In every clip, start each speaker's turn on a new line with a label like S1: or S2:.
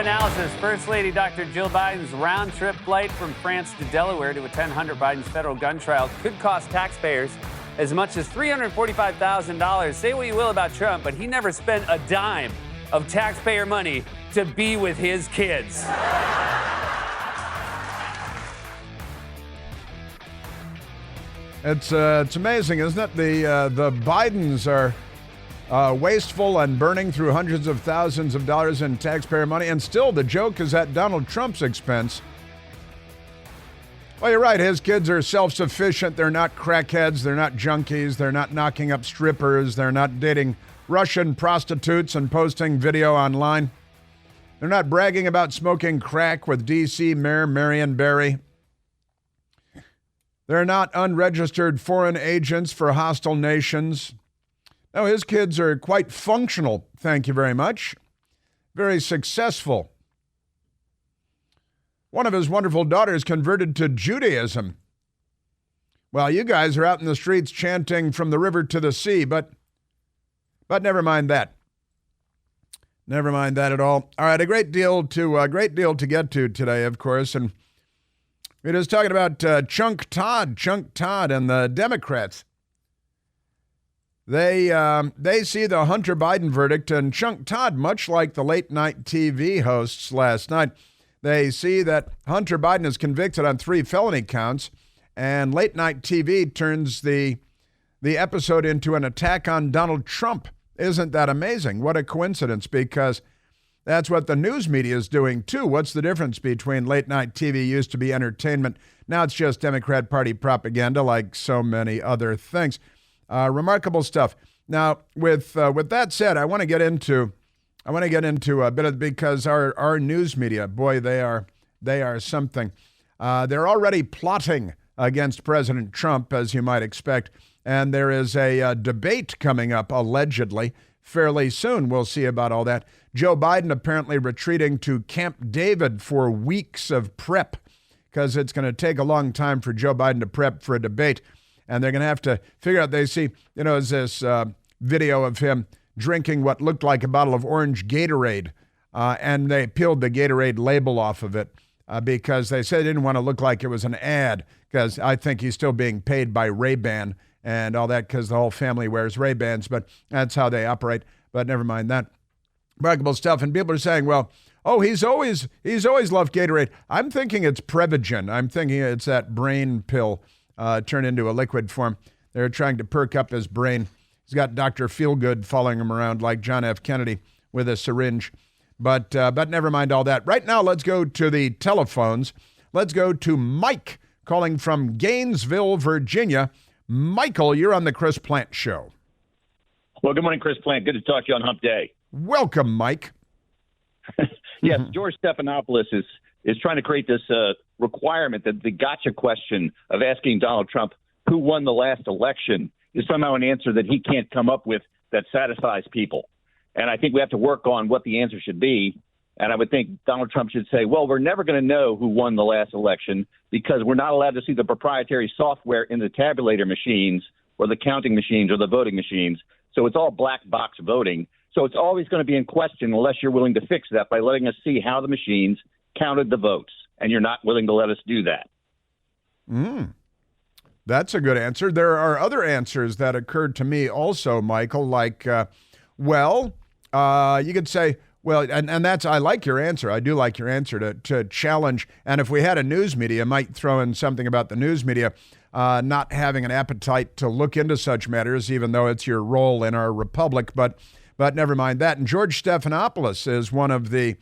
S1: analysis. First Lady Dr. Jill Biden's round-trip flight from France to Delaware to attend Hunter Biden's federal gun trial could cost taxpayers as much as $345,000. Say what you will about Trump, but he never spent a dime of taxpayer money to be with his kids.
S2: It's amazing, isn't it? The Bidens are wasteful and burning through hundreds of thousands of dollars in taxpayer money, and still the joke is at Donald Trump's expense. Well, you're right. His kids are self-sufficient. They're not crackheads. They're not junkies. They're not knocking up strippers. They're not dating Russian prostitutes and posting video online. They're not bragging about smoking crack with D.C. Mayor Marion Barry. They're not unregistered foreign agents for hostile nations. No, his kids are quite functional, thank you very much. Very successful. One of his wonderful daughters converted to Judaism. Well, you guys are out in the streets chanting from the river to the sea, but never mind that. Never mind that at all. All right, a great deal to get to today, of course, and we're just talking about Chunk Todd and the Democrats. They see the Hunter Biden verdict, and Chunk Todd, much like the late-night TV hosts last night, they see that Hunter Biden is convicted on 3 felony counts, and late-night TV turns the episode into an attack on Donald Trump. Isn't that amazing? What a coincidence, because that's what the news media is doing, too. What's the difference between late-night TV used to be entertainment? Now it's just Democrat Party propaganda, like so many other things. Remarkable stuff. Now, with that said, I want to get into a bit of, because our news media, boy, they are something. They're already plotting against President Trump, as you might expect, and there is a debate coming up allegedly fairly soon. We'll see about all that. Joe Biden apparently retreating to Camp David for weeks of prep, because it's going to take a long time for Joe Biden to prep for a debate. And they're going to have to figure out, they see, is this video of him drinking what looked like a bottle of orange Gatorade. And they peeled the Gatorade label off of it because they said they didn't want to look like it was an ad, because I think he's still being paid by Ray-Ban and all that, because the whole family wears Ray-Bans, but that's how they operate. But never mind that. Remarkable stuff. And people are saying, well, he's always loved Gatorade. I'm thinking it's Prevagen. I'm thinking it's that brain pill turned into a liquid form. They're trying to perk up his brain. He's got Dr. Feelgood following him around like John F. Kennedy with a syringe. But never mind all that. Right now, let's go to the telephones. Let's go to Mike calling from Gainesville, Virginia. Michael, you're on the Chris Plante Show.
S3: Well, good morning, Chris Plante. Good to talk to you on Hump Day.
S2: Welcome, Mike.
S3: Yes, George Stephanopoulos is trying to create this requirement that the gotcha question of asking Donald Trump who won the last election is somehow an answer that he can't come up with that satisfies people. And I think we have to work on what the answer should be. And I would think Donald Trump should say, well, we're never going to know who won the last election because we're not allowed to see the proprietary software in the tabulator machines or the counting machines or the voting machines. So it's all black box voting. So it's always going to be in question unless you're willing to fix that by letting us see how the machines counted the votes. And you're not willing to let us do that.
S2: That's a good answer. There are other answers that occurred to me also, Michael, like, you could say, well, and that's, I like your answer. I do like your answer to challenge. And if we had a news media, might throw in something about the news media not having an appetite to look into such matters, even though it's your role in our republic. But never mind that. And George Stephanopoulos is one of the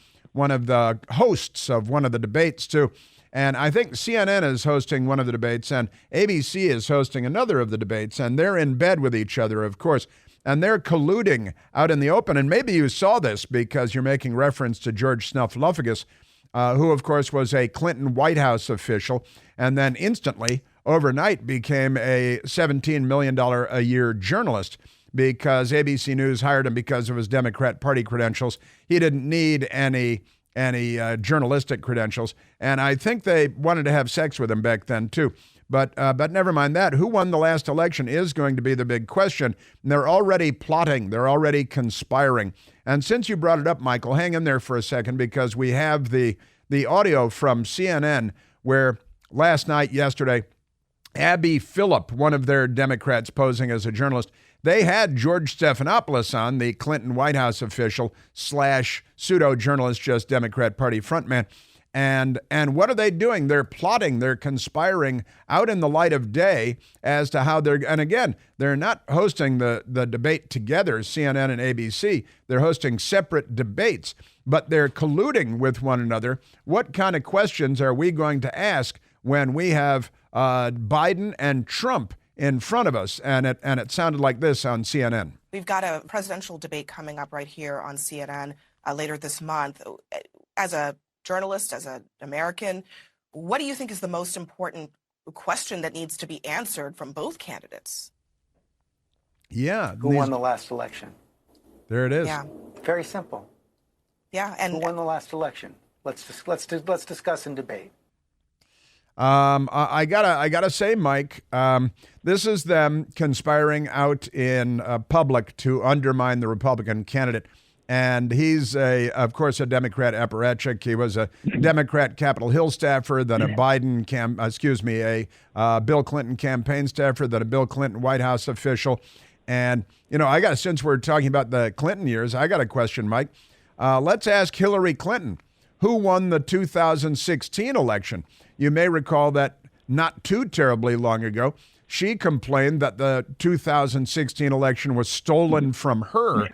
S2: hosts of one of the debates too. And I think CNN is hosting one of the debates, and ABC is hosting another of the debates, and they're in bed with each other, of course. And they're colluding out in the open. And maybe you saw this because you're making reference to George Snuffleupagus, who, of course, was a Clinton White House official and then instantly, overnight, became a $17 million a year journalist because ABC News hired him because of his Democrat Party credentials. He didn't need any journalistic credentials. And I think they wanted to have sex with him back then, too. But never mind that. Who won the last election is going to be the big question. And they're already plotting. They're already conspiring. And since you brought it up, Michael, hang in there for a second because we have the audio from CNN where yesterday, Abby Phillip, one of their Democrats posing as a journalist, they had George Stephanopoulos on, the Clinton White House official / pseudo-journalist, just Democrat Party frontman. And what are they doing? They're plotting, they're conspiring out in the light of day as to how and again, they're not hosting the debate together, CNN and ABC. They're hosting separate debates, but they're colluding with one another. What kind of questions are we going to ask when we have Biden and Trump in front of us? And it sounded like this on CNN.
S4: We've got a presidential debate coming up right here on CNN later this month. As a journalist, as an American, what do you think is the most important question that needs to be answered from both candidates?
S2: Yeah.
S5: Who won the last election?
S2: There it is.
S4: Yeah.
S5: Very simple.
S4: Yeah. And
S5: who won the last election? Let's discuss and debate.
S2: I gotta say, Mike, this is them conspiring out in public to undermine the Republican candidate. And he's of course, a Democrat apparatchik. He was a Democrat Capitol Hill staffer, then a Bill Clinton campaign staffer, then a Bill Clinton White House official. And, since we're talking about the Clinton years, I got a question, Mike. Let's ask Hillary Clinton, who won the 2016 election. You may recall that not too terribly long ago, she complained that the 2016 election was stolen from her.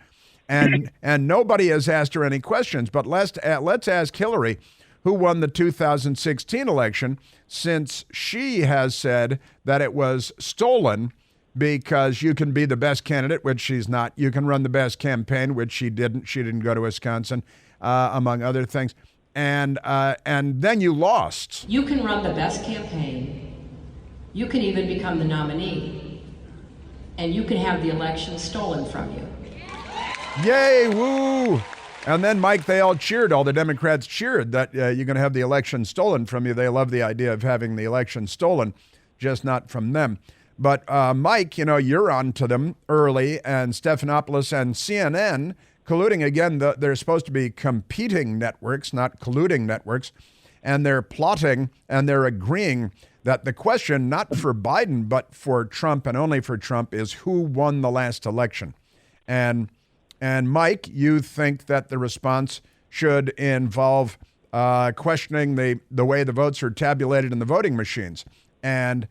S2: And nobody has asked her any questions. But let's ask Hillary, who won the 2016 election, since she has said that it was stolen because you can be the best candidate, which she's not. You can run the best campaign, which she didn't. She didn't go to Wisconsin, among other things. And then you lost.
S6: You can run the best campaign. You can even become the nominee. And you can have the election stolen from you.
S2: Yay, woo! And then, Mike, they all cheered. All the Democrats cheered that you're going to have the election stolen from you. They love the idea of having the election stolen, just not from them. But, Mike, you're on to them early, and Stephanopoulos and CNN colluding again. They're supposed to be competing networks, not colluding networks, and they're plotting and they're agreeing that the question, not for Biden, but for Trump and only for Trump, is who won the last election. And Mike, you think that the response should involve questioning the way the votes are tabulated in the voting machines. And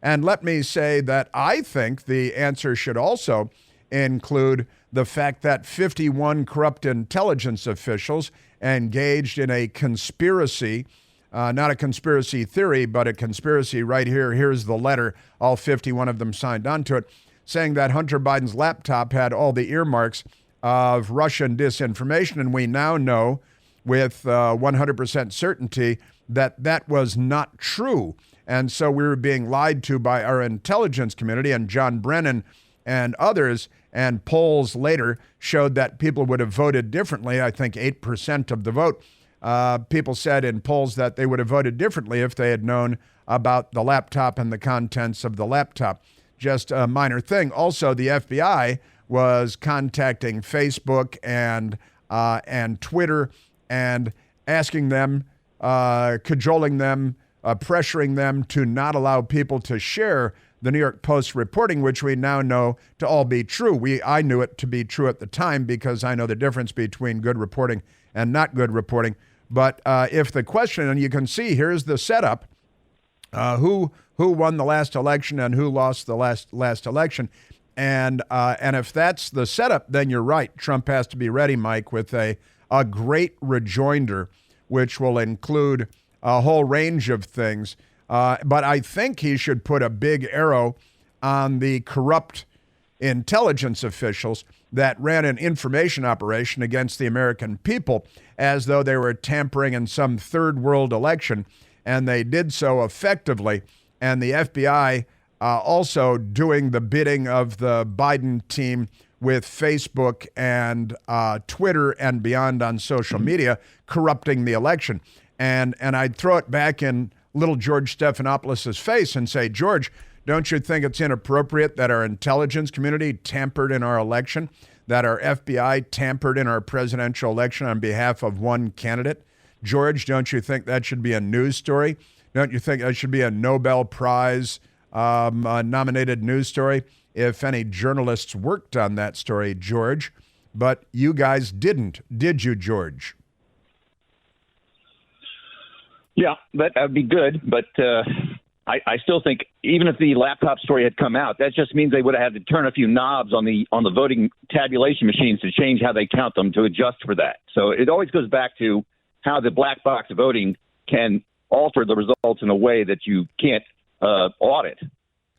S2: let me say that I think the answer should also include the fact that 51 corrupt intelligence officials engaged in a conspiracy, not a conspiracy theory, but a conspiracy right here. Here's the letter. All 51 of them signed onto it, saying that Hunter Biden's laptop had all the earmarks of Russian disinformation. And we now know with 100% certainty that that was not true. And so we were being lied to by our intelligence community and John Brennan and others. And polls later showed that people would have voted differently. I think 8% of the vote. People said in polls that they would have voted differently if they had known about the laptop and the contents of the laptop. Just a minor thing. Also, the FBI was contacting Facebook and Twitter and asking them, cajoling them, pressuring them to not allow people to share the New York Post reporting, which we now know to all be true. I knew it to be true at the time because I know the difference between good reporting and not good reporting. But if the question, and you can see, here's the setup, who won the last election and who lost the last election. And if that's the setup, then you're right. Trump has to be ready, Mike, with a great rejoinder, which will include a whole range of things. But I think he should put a big arrow on the corrupt intelligence officials that ran an information operation against the American people as though they were tampering in some third world election. And they did so effectively. And the FBI also doing the bidding of the Biden team with Facebook and Twitter and beyond on social media, corrupting the election. And I'd throw it back in little George Stephanopoulos' face and say, George, don't you think it's inappropriate that our intelligence community tampered in our election, that our FBI tampered in our presidential election on behalf of one candidate? George, don't you think that should be a news story? Don't you think that should be a Nobel Prize nominated news story if any journalists worked on that story, George? But you guys didn't, did you, George?
S3: Yeah, that would be good, but I still think even if the laptop story had come out, that just means they would have had to turn a few knobs on the voting tabulation machines to change how they count them to adjust for that. So it always goes back to how the black box voting can alter the results in a way that you can't audit.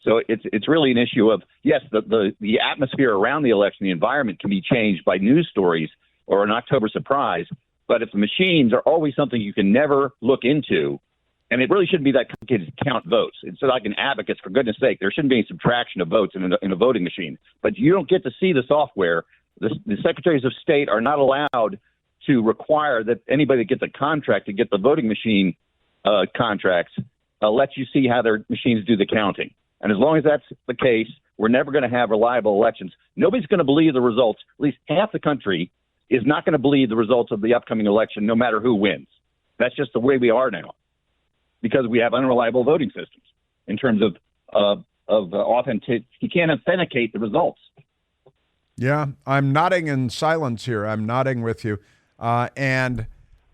S3: So it's really an issue of, yes, the atmosphere around the election, the environment can be changed by news stories or an October surprise. But if the machines are always something you can never look into, and it really shouldn't be that complicated to count votes. It's like an abacus, for goodness sake. There shouldn't be any subtraction of votes in a voting machine. But you don't get to see the software. The secretaries of state are not allowed to require that anybody that gets a contract to get the voting machine contracts lets you see how their machines do the counting. And as long as that's the case, we're never going to have reliable elections. Nobody's going to believe the results. At least half the country is not going to believe the results of the upcoming election, no matter who wins. That's just the way we are now, because we have unreliable voting systems in terms of authentic. You can't authenticate the results.
S2: Yeah, I'm nodding in silence here. I'm nodding with you.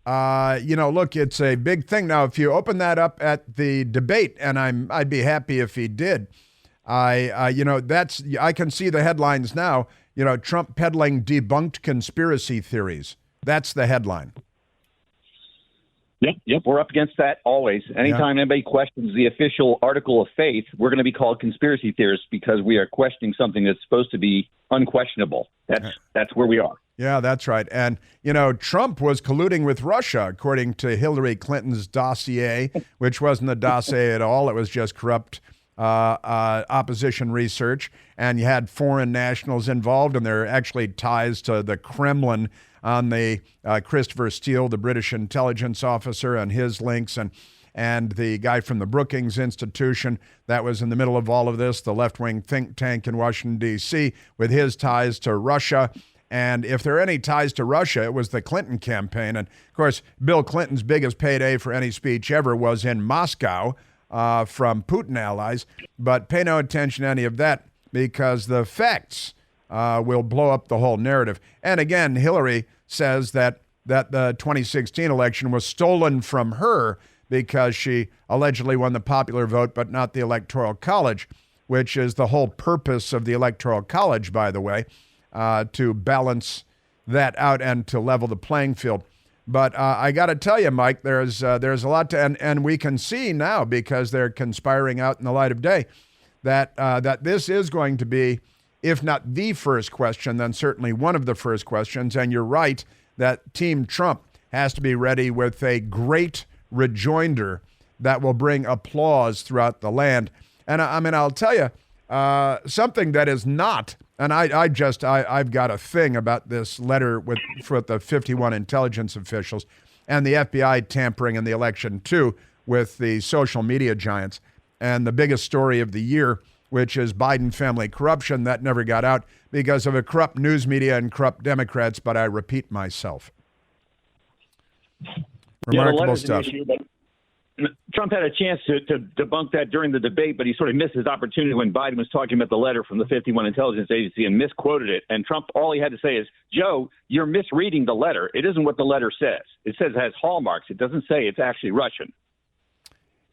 S2: Look, it's a big thing. Now, if you open that up at the debate, and I'd be happy if he did, I can see the headlines now. Trump peddling debunked conspiracy theories. That's the headline.
S3: Yep, we're up against that always. Anytime anybody questions the official article of faith, we're going to be called conspiracy theorists because we are questioning something that's supposed to be unquestionable. That's where we are.
S2: Yeah, that's right. And, Trump was colluding with Russia, according to Hillary Clinton's dossier, which wasn't a dossier at all. It was just corrupt opposition research. And you had foreign nationals involved, and there are actually ties to the Kremlin on the Christopher Steele, the British intelligence officer, and his links, and the guy from the Brookings Institution that was in the middle of all of this, the left-wing think tank in Washington, D.C., with his ties to Russia. And if there are any ties to Russia, it was the Clinton campaign. And, of course, Bill Clinton's biggest payday for any speech ever was in Moscow from Putin allies. But pay no attention to any of that because the facts will blow up the whole narrative. And, again, Hillary says that the 2016 election was stolen from her because she allegedly won the popular vote but not the Electoral College, which is the whole purpose of the Electoral College, by the way, to balance that out and to level the playing field. But I got to tell you, Mike, there's a lot to, and we can see now because they're conspiring out in the light of day that this is going to be, if not the first question, then certainly one of the first questions. And you're right that Team Trump has to be ready with a great rejoinder that will bring applause throughout the land. And I'll tell you something that is not. And I've got a thing about this letter with the 51 intelligence officials and the FBI tampering in the election, too, with the social media giants. And the biggest story of the year, which is Biden family corruption, that never got out because of a corrupt news media and corrupt Democrats, but I repeat myself. Remarkable stuff.
S3: Trump had a chance to debunk that during the debate, but he sort of missed his opportunity when Biden was talking about the letter from the 51 intelligence agency and misquoted it. And Trump, all he had to say is, Joe, you're misreading the letter. It isn't what the letter says. It says it has hallmarks. It doesn't say it's actually Russian.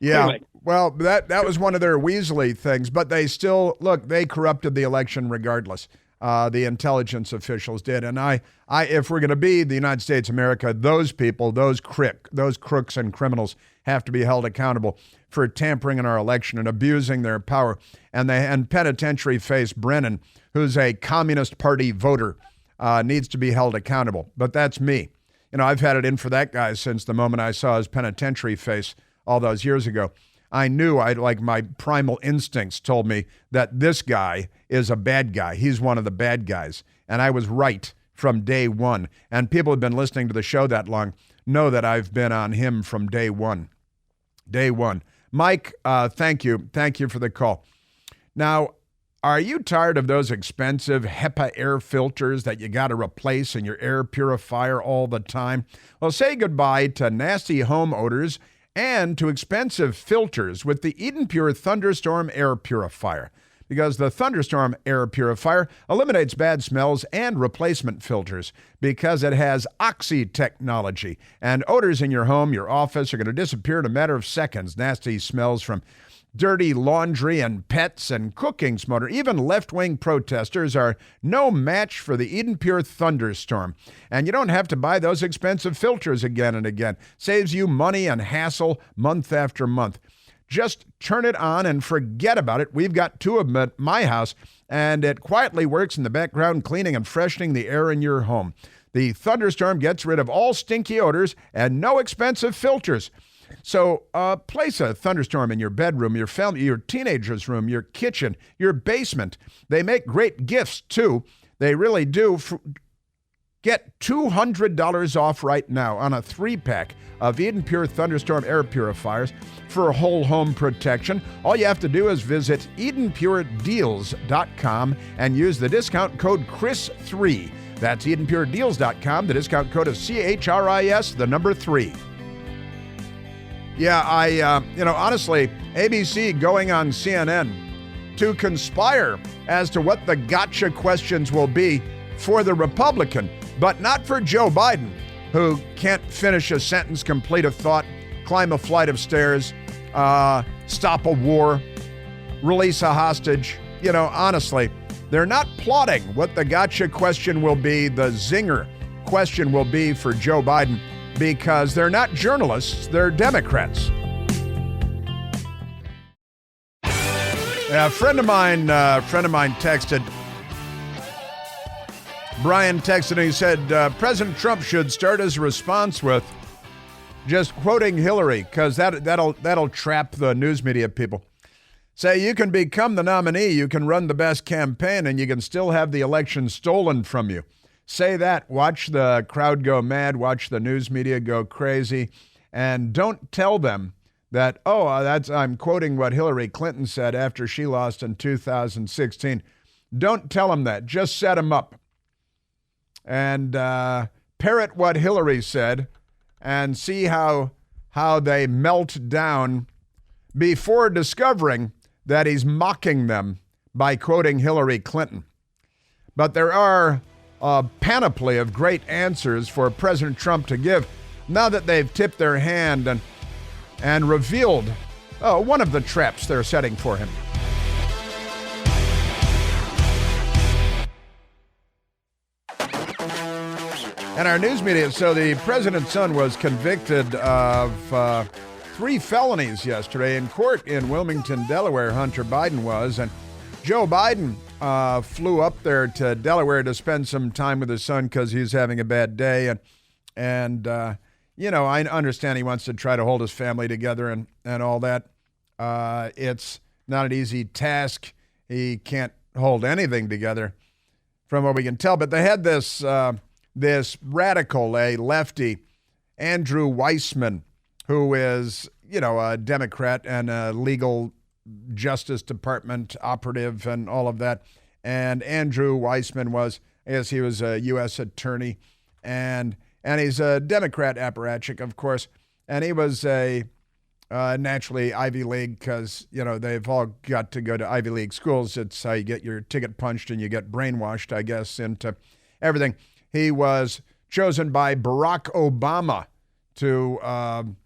S2: Yeah,
S3: anyway.
S2: Well, that was one of their Weasley things, but they still, look, they corrupted the election regardless. The intelligence officials did. And I, if we're going to be the United States of America, those people, those crooks and criminals have to be held accountable for tampering in our election and abusing their power. And penitentiary face Brennan, who's a Communist Party voter, needs to be held accountable. But that's me. I've had it in for that guy since the moment I saw his penitentiary face all those years ago. I knew my primal instincts told me that this guy is a bad guy. He's one of the bad guys. And I was right from day one. And people who've been listening to the show that long know that I've been on him from day one. Day one. Mike, thank you. Thank you for the call. Now, are you tired of those expensive HEPA air filters that you got to replace in your air purifier all the time? Well, say goodbye to nasty home odors and to expensive filters with the Eden Pure Thunderstorm Air Purifier. Because the Thunderstorm Air Purifier eliminates bad smells and replacement filters because it has Oxy technology. And odors in your home, your office are going to disappear in a matter of seconds. Nasty smells from dirty laundry and pets and cooking smoker. Even left-wing protesters are no match for the Eden Pure Thunderstorm. And you don't have to buy those expensive filters again and again. Saves you money and hassle month after month. Just turn it on and forget about it. We've got two of them at my house, and it quietly works in the background, cleaning and freshening the air in your home. The Thunderstorm gets rid of all stinky odors and no expensive filters. So place a Thunderstorm in your bedroom, your family, your teenager's room, your kitchen, your basement. They make great gifts, too. They really do. Get $200 off right now on a 3-pack of Eden Pure Thunderstorm air purifiers for whole home protection. All you have to do is visit EdenPureDeals.com and use the discount code CHRIS3. That's EdenPureDeals.com. The discount code is CHRIS, the number 3. Yeah, honestly, ABC going on CNN to conspire as to what the gotcha questions will be for the Republican, but not for Joe Biden, who can't finish a sentence, complete a thought, climb a flight of stairs, stop a war, release a hostage. Honestly, they're not plotting what the gotcha question will be, the zinger question will be for Joe Biden, because they're not journalists, they're Democrats. A friend of mine texted. Brian texted and he said, President Trump should start his response with just quoting Hillary, because that'll trap the news media people. Say, you can become the nominee, you can run the best campaign, and you can still have the election stolen from you. Say that, watch the crowd go mad, watch the news media go crazy, and don't tell them that, I'm quoting what Hillary Clinton said after she lost in 2016. Don't tell them that. Just set them up. And parrot what Hillary said and see how they melt down before discovering that he's mocking them by quoting Hillary Clinton. But there are a panoply of great answers for President Trump to give now that they've tipped their hand and revealed one of the traps they're setting for him. And our news media, so the president's son was convicted of 3 felonies yesterday in court in Wilmington, Delaware. Hunter Biden was. And Joe Biden flew up there to Delaware to spend some time with his son because he's having a bad day. And I understand he wants to try to hold his family together and all that. It's not an easy task. He can't hold anything together from what we can tell. But they had this radical, a lefty, Andrew Weissman, who is, a Democrat and a legal Justice Department operative and all of that. And Andrew Weissman was a U.S. attorney, and he's a Democrat apparatchik, of course. And he was a naturally Ivy League because, they've all got to go to Ivy League schools. It's how you get your ticket punched and you get brainwashed, I guess, into everything. He was chosen by Barack Obama to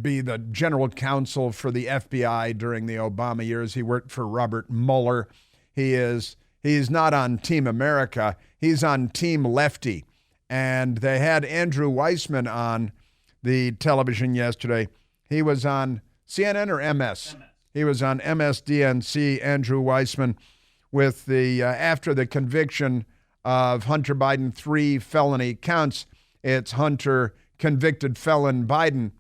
S2: be the general counsel for the FBI during the Obama years. He worked for Robert Mueller. He's not on Team America. He's on Team Lefty. And they had Andrew Weissman on the television yesterday. He was on CNN or MS? He was on MSDNC, Andrew Weissman, with the after the conviction of Hunter Biden, 3 felony counts. It's Hunter, convicted felon Biden.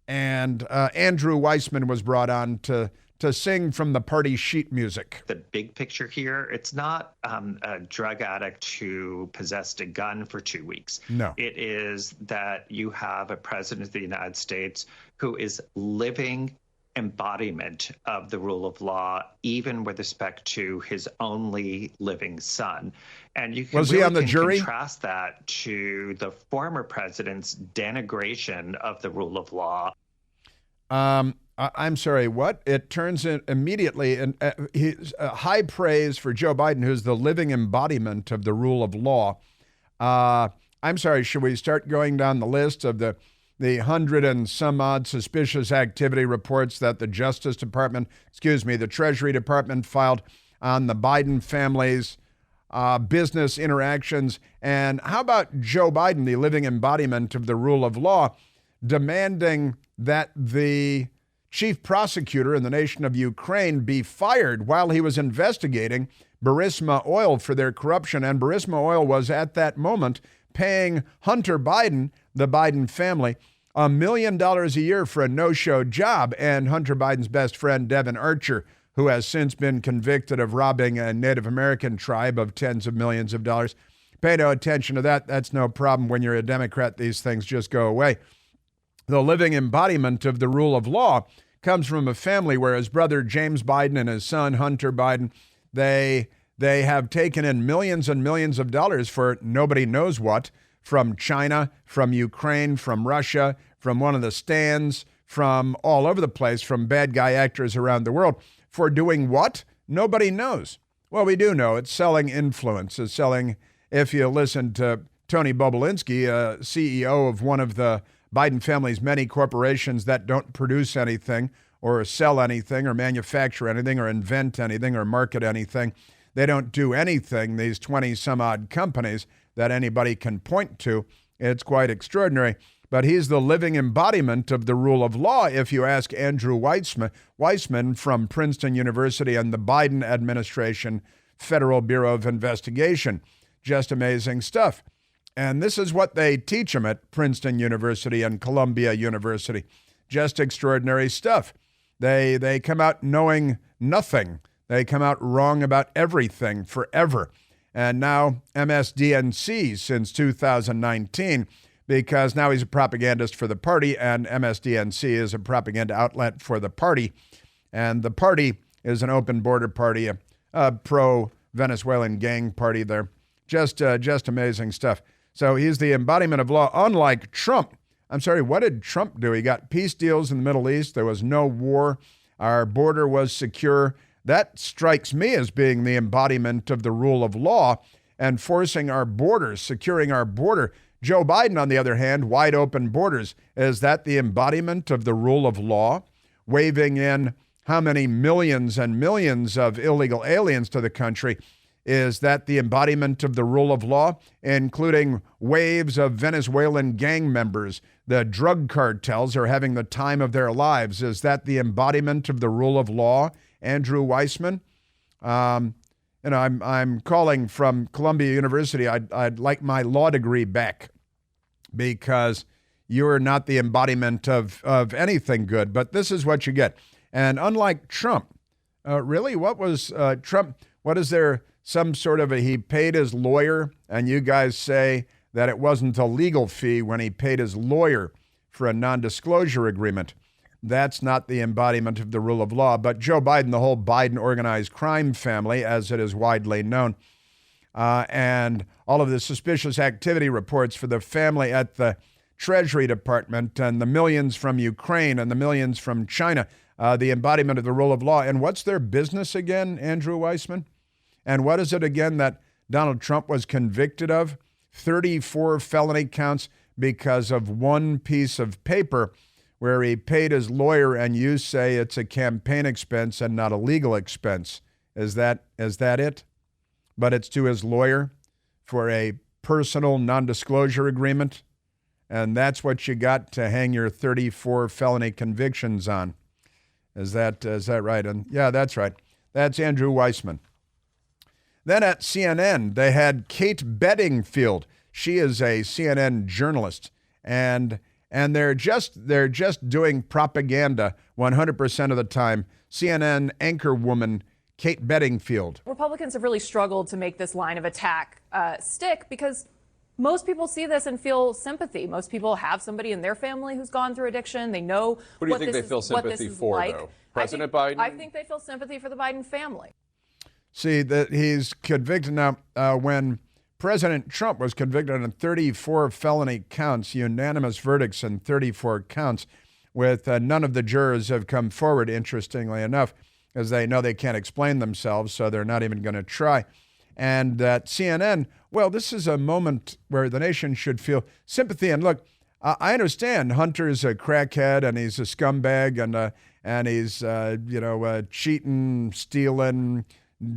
S2: And Andrew Weissman was brought on to to sing from the party sheet music.
S7: The big picture here, it's not a drug addict who possessed a gun for 2 weeks.
S2: No.
S7: It is that you have a president of the United States who is living embodiment of the rule of law, even with respect to his only living son. And you can,
S2: was he on the jury?
S7: Contrast that to the former president's denigration of the rule of law.
S2: I'm sorry, what? It turns in immediately, and high praise for Joe Biden, who's the living embodiment of the rule of law. I'm sorry, should we start going down the list of the 100 and some odd suspicious activity reports that the the Treasury Department filed on the Biden family's business interactions? And how about Joe Biden, the living embodiment of the rule of law, demanding that the chief prosecutor in the nation of Ukraine be fired while he was investigating Burisma Oil for their corruption? And Burisma Oil was at that moment paying Hunter Biden, the Biden family, $1 million a year for a no-show job. And Hunter Biden's best friend, Devin Archer, who has since been convicted of robbing a Native American tribe of tens of millions of dollars. Pay no attention to that. That's no problem. When you're a Democrat, these things just go away. The living embodiment of the rule of law comes from a family where his brother James Biden and his son Hunter Biden, they have taken in millions and millions of dollars for nobody knows what, from China, from Ukraine, from Russia, from one of the stands, from all over the place, from bad guy actors around the world. For doing what? Nobody knows. Well, we do know. It's selling influence. It's selling, if you listen to Tony Bobulinski, CEO of one of the Biden family's many corporations that don't produce anything or sell anything or manufacture anything or invent anything or market anything. They don't do anything, these 20-some-odd companies, that anybody can point to. It's quite extraordinary. But he's the living embodiment of the rule of law, if you ask Andrew Weissman from Princeton University and the Biden administration Federal Bureau of Investigation. Just amazing stuff. And this is what they teach them at Princeton University and Columbia University. Just extraordinary stuff. They come out knowing nothing. They come out wrong about everything forever. And now MSDNC since 2019, because now he's a propagandist for the party, and MSDNC is a propaganda outlet for the party. And the party is an open border party, a pro-Venezuelan gang party there. Just amazing stuff. So he's the embodiment of law, unlike Trump. I'm sorry, what did Trump do? He got peace deals in the Middle East. There was no war. Our border was secure. That strikes me as being the embodiment of the rule of law and forcing our borders, securing our border. Joe Biden, on the other hand, wide open borders. Is that the embodiment of the rule of law? Waving in how many millions and millions of illegal aliens to the country? Is that the embodiment of the rule of law, including waves of Venezuelan gang members? The drug cartels are having the time of their lives. Is that the embodiment of the rule of law, Andrew Weissman? I'm calling from Columbia University. I'd like my law degree back, because you're not the embodiment of anything good. But this is what you get. And unlike Trump, really, what was Trump? What is there? Some sort of he paid his lawyer, and you guys say that it wasn't a legal fee when he paid his lawyer for a non-disclosure agreement. That's not the embodiment of the rule of law. But Joe Biden, the whole Biden organized crime family, as it is widely known, and all of the suspicious activity reports for the family at the Treasury Department and the millions from Ukraine and the millions from China, the embodiment of the rule of law. And what's their business again, Andrew Weissman? And what is it again that Donald Trump was convicted of? 34 felony counts because of one piece of paper where he paid his lawyer, and you say it's a campaign expense and not a legal expense. Is that it? But it's to his lawyer for a personal non-disclosure agreement, and that's what you got to hang your 34 felony convictions on. Is that right? And yeah, that's right. That's Andrew Weissman. Then at CNN, they had Kate Bedingfield. She is a CNN journalist, and they're just doing propaganda 100% of the time, CNN anchorwoman Kate Bedingfield.
S8: Republicans have really struggled to make this line of attack stick because most people see this and feel sympathy. Most people have somebody in their family who's gone through addiction. They know
S9: Who do you think they feel sympathy for, though? President Biden?
S8: I think they feel sympathy for the Biden family.
S2: See, that he's convicted now. When President Trump was convicted on 34 felony counts, unanimous verdicts in 34 counts, with none of the jurors have come forward, interestingly enough, as they know they can't explain themselves, so they're not even going to try. And that CNN, well, this is a moment where the nation should feel sympathy. And look, I understand Hunter's a crackhead and he's a scumbag and he's cheating, stealing,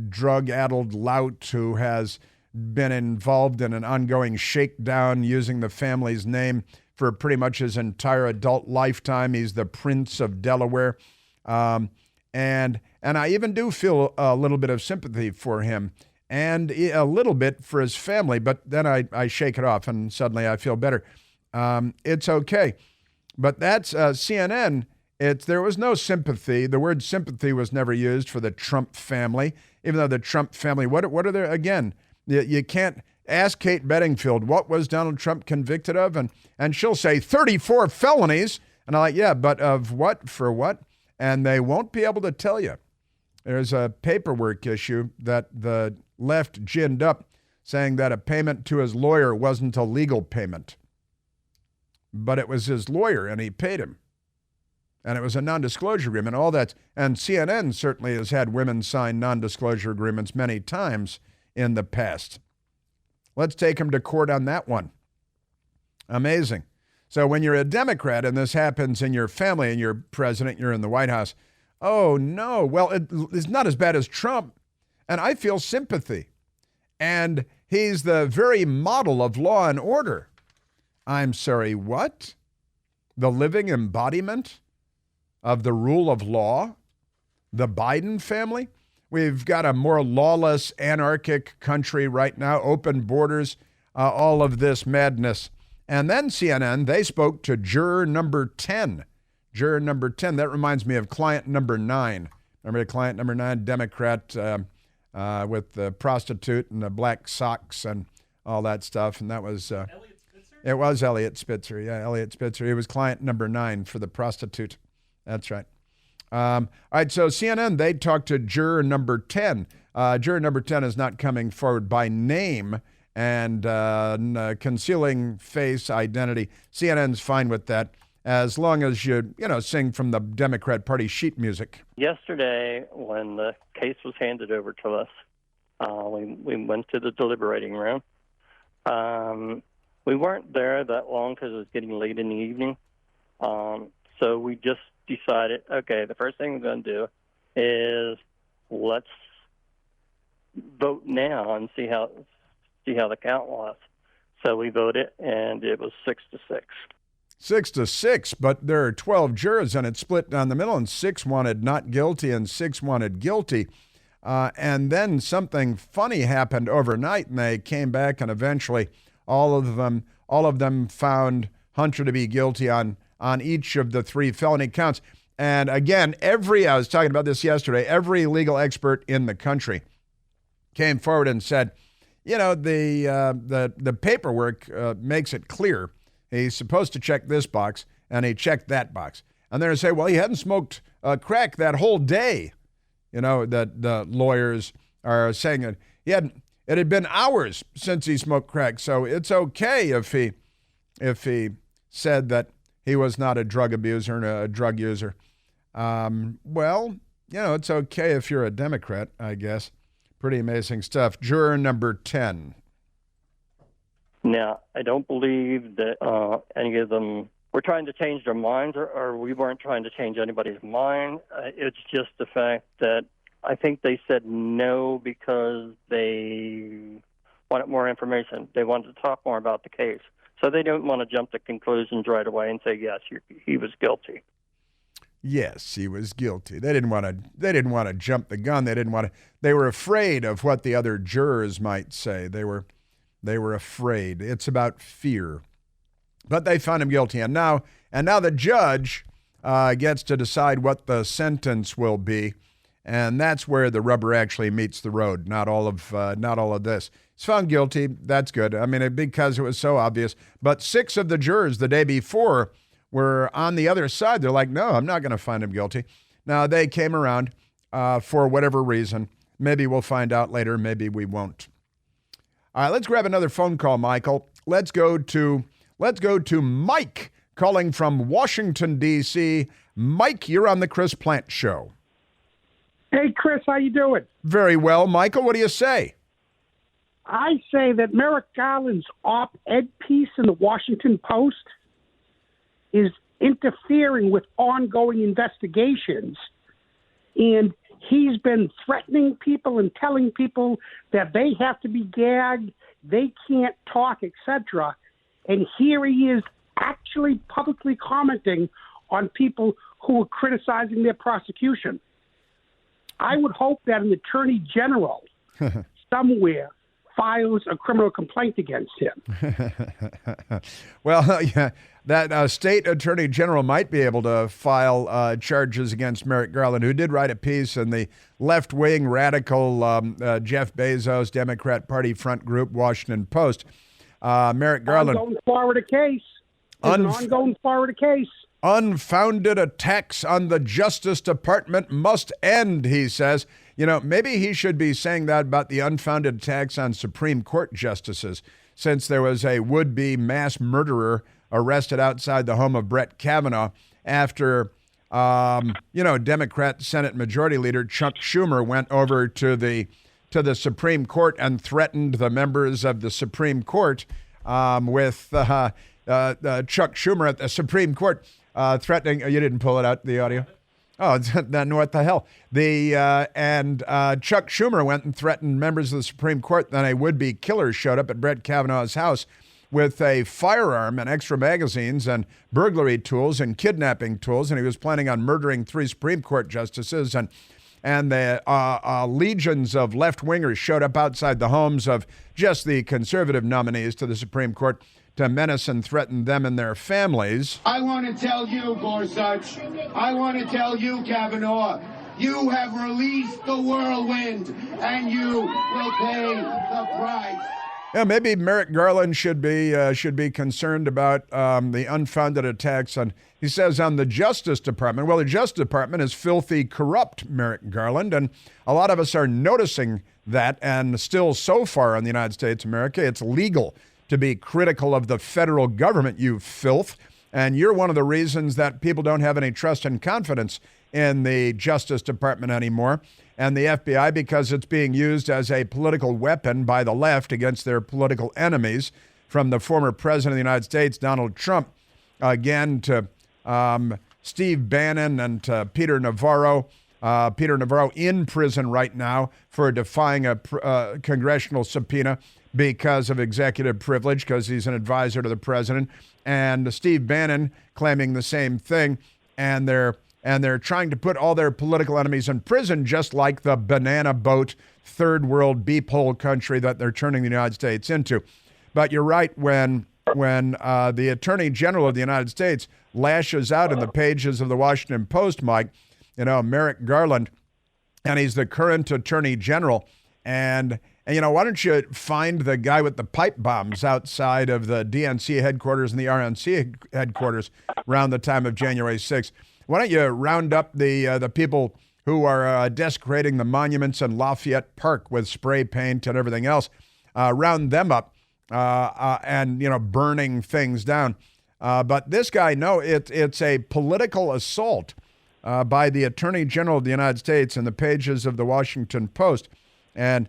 S2: drug-addled lout who has been involved in an ongoing shakedown using the family's name for pretty much his entire adult lifetime. He's the Prince of Delaware. And I even do feel a little bit of sympathy for him and a little bit for his family, but then I shake it off and suddenly I feel better. It's okay. But that's CNN. There was no sympathy. The word sympathy was never used for the Trump family, even though the Trump family, what are there, again, you can't ask Kate Bedingfield, what was Donald Trump convicted of? And she'll say 34 felonies. And I'm like, yeah, but of what, for what? And they won't be able to tell you. There's a paperwork issue that the left ginned up saying that a payment to his lawyer wasn't a legal payment. But it was his lawyer and he paid him. And it was a non-disclosure agreement, all that. And CNN certainly has had women sign non-disclosure agreements many times in the past. Let's take him to court on that one. Amazing. So when you're a Democrat and this happens in your family and you're president, you're in the White House, oh no, well, it's not as bad as Trump. And I feel sympathy. And he's the very model of law and order. I'm sorry, what? The living embodiment of the rule of law? The Biden family? We've got a more lawless, anarchic country right now, open borders, all of this madness. And then CNN, they spoke to juror number 10. Juror number 10, that reminds me of client number 9. Remember client number 9, Democrat with the prostitute and the black socks and all that stuff. And that was, it was Eliot Spitzer. Yeah, Eliot Spitzer. He was client number 9 for the prostitute. That's right. All right, so CNN, they talked to juror number 10. Juror number 10 is not coming forward by name and concealing face identity. CNN's fine with that as long as you sing from the Democrat Party sheet music.
S10: Yesterday, when the case was handed over to us, we went to the deliberating room. We weren't there that long because it was getting late in the evening. So we just decided, okay, the first thing we're going to do is let's vote now and see how the count was. So we voted, and it was 6-6.
S2: 6-6, but there are 12 jurors, and it's split down the middle, and 6 wanted not guilty and 6 wanted guilty. And then something funny happened overnight, and they came back, and eventually all of them found Hunter to be guilty on each of the 3 felony counts. And again, I was talking about this yesterday, every legal expert in the country came forward and said, the paperwork makes it clear he's supposed to check this box, and he checked that box. And they're going to say, well, he hadn't smoked crack that whole day. That the lawyers are saying that it had been hours since he smoked crack, so it's okay if he said that he was not a drug abuser and a drug user. It's okay if you're a Democrat, I guess. Pretty amazing stuff. Juror number 10.
S10: Now, I don't believe that any of them were trying to change their minds, or we weren't trying to change anybody's mind. It's just the fact that I think they said no because they wanted more information. They wanted to talk more about the case. So they don't want to jump to conclusions right away and say, yes, he was guilty.
S2: Yes, he was guilty. They didn't want to jump the gun. They were afraid of what the other jurors might say. They were afraid. It's about fear. But they found him guilty. And now the judge gets to decide what the sentence will be, and that's where the rubber actually meets the road. Not all of this. He's found guilty. That's good. I mean, because it was so obvious. But 6 of the jurors the day before were on the other side. They're like, no, I'm not going to find him guilty. Now, they came around for whatever reason. Maybe we'll find out later. Maybe we won't. All right, let's grab another phone call, Michael. Let's go to Mike calling from Washington, D.C. Mike, you're on the Chris Plante Show.
S11: Hey, Chris, how you doing?
S2: Very well, Michael. What do you say?
S11: I say that Merrick Garland's op-ed piece in the Washington Post is interfering with ongoing investigations. And he's been threatening people and telling people that they have to be gagged, they can't talk, etc. And here he is actually publicly commenting on people who are criticizing their prosecution. I would hope that an attorney general somewhere files a criminal complaint against him.
S2: Well, yeah, that state attorney general might be able to file charges against Merrick Garland, who did write a piece in the left-wing radical Jeff Bezos Democrat Party front group, Washington Post. Merrick Garland.
S11: Ongoing Florida case. An ongoing Florida case.
S2: Unfounded attacks on the Justice Department must end, he says. You know, maybe he should be saying that about the unfounded attacks on Supreme Court justices, since there was a would-be mass murderer arrested outside the home of Brett Kavanaugh after, Democrat Senate Majority Leader Chuck Schumer went over to the Supreme Court and threatened the members of the Supreme Court with Chuck Schumer at the Supreme Court threatening. You didn't pull it out, the audio? Oh, then what the hell? Chuck Schumer went and threatened members of the Supreme Court. Then a would-be killer showed up at Brett Kavanaugh's house with a firearm and extra magazines and burglary tools and kidnapping tools, and he was planning on murdering 3 Supreme Court justices. And the legions of left-wingers showed up outside the homes of just the conservative nominees to the Supreme Court to menace and threaten them and their families.
S12: I want to tell you, Gorsuch, I want to tell you, Kavanaugh, you have released the whirlwind, and you will pay the price.
S2: Yeah, maybe Merrick Garland should be concerned about the unfounded attacks on, he says, on the Justice Department. Well, the Justice Department is filthy corrupt, Merrick Garland, and a lot of us are noticing that, and still so far in the United States of America, it's legal to be critical of the federal government, you filth. And you're one of the reasons that people don't have any trust and confidence in the Justice Department anymore and the FBI, because it's being used as a political weapon by the left against their political enemies, from the former president of the United States, Donald Trump, again to Steve Bannon and to Peter Navarro. Peter Navarro in prison right now for defying a congressional subpoena because of executive privilege, because he's an advisor to the president, and Steve Bannon claiming the same thing, and they're trying to put all their political enemies in prison, just like the banana boat third world beep hole country that they're turning the United States into. But you're right, when the Attorney General of the United States lashes out in the pages of the Washington Post, Mike, Merrick Garland, and he's the current Attorney General, and why don't you find the guy with the pipe bombs outside of the DNC headquarters and the RNC headquarters around the time of January 6th? Why don't you round up the people who are desecrating the monuments in Lafayette Park with spray paint and everything else, round them up and burning things down. But this guy, no, it's a political assault by the Attorney General of the United States in the pages of the Washington Post. And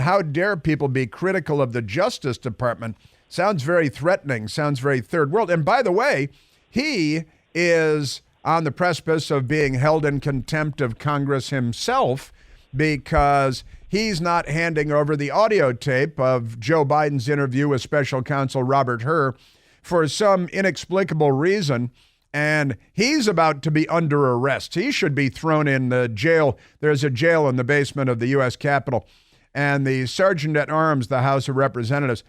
S2: how dare people be critical of the Justice Department? Sounds very threatening, sounds very third world. And by the way, he is on the precipice of being held in contempt of Congress himself, because he's not handing over the audio tape of Joe Biden's interview with Special Counsel Robert Hur for some inexplicable reason. And he's about to be under arrest. He should be thrown in the jail. There's a jail in the basement of the U.S. Capitol. And the Sergeant at Arms, the House of Representatives,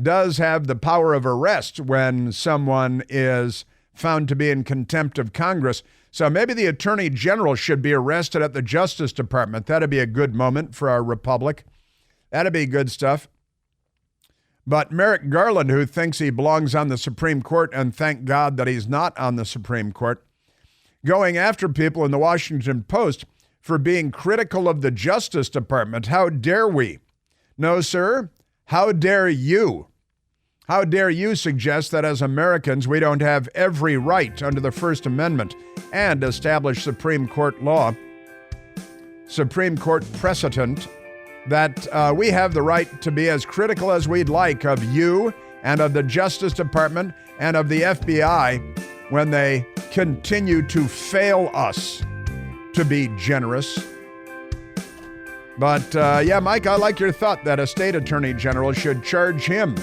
S2: does have the power of arrest when someone is found to be in contempt of Congress. So maybe the Attorney General should be arrested at the Justice Department. That'd be a good moment for our republic. That'd be good stuff. But Merrick Garland, who thinks he belongs on the Supreme Court, and thank God that he's not on the Supreme Court, going after people in the Washington Post for being critical of the Justice Department. How dare we? No, sir. How dare you? How dare you suggest that as Americans we don't have every right under the First Amendment and establish Supreme Court law, Supreme Court precedent, that we have the right to be as critical as we'd like of you and of the Justice Department and of the FBI when they continue to fail us to be generous. But yeah, Mike, I like your thought that a state attorney general should charge him.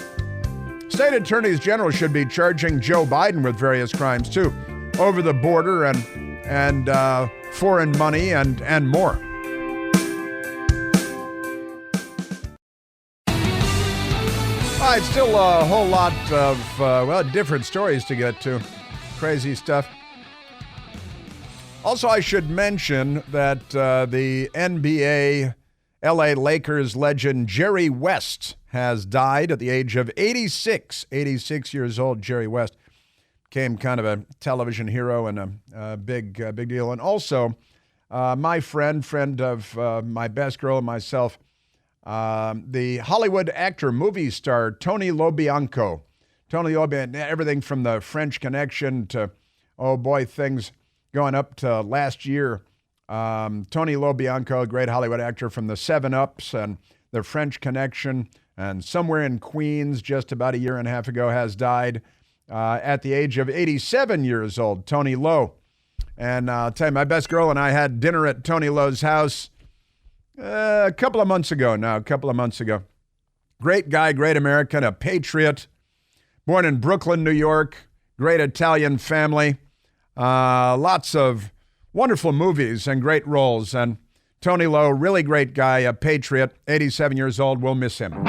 S2: State attorneys general should be charging Joe Biden with various crimes too, over the border and foreign money and more. All right, still a whole lot of different stories to get to. Crazy stuff. Also, I should mention that the NBA LA Lakers legend Jerry West has died at the age of 86. 86 years old, Jerry West became kind of a television hero and a big deal. And also, my friend of my best girl and myself, the Hollywood actor, movie star, Tony LoBianco. Tony LoBianco, everything from the French Connection to, oh boy, things going up to last year. Tony LoBianco, a great Hollywood actor from the 7-Ups and the French Connection, and Somewhere in Queens just about a year and a half ago has died at the age of 87 years old, Tony Lo. And I'll tell you, my best girl and I had dinner at Tony Lo's house a couple of months ago. Great guy, great American, a patriot, born in Brooklyn, New York, great Italian family, lots of wonderful movies and great roles. And Tony Lo, really great guy, a patriot, 87 years old. We'll miss him.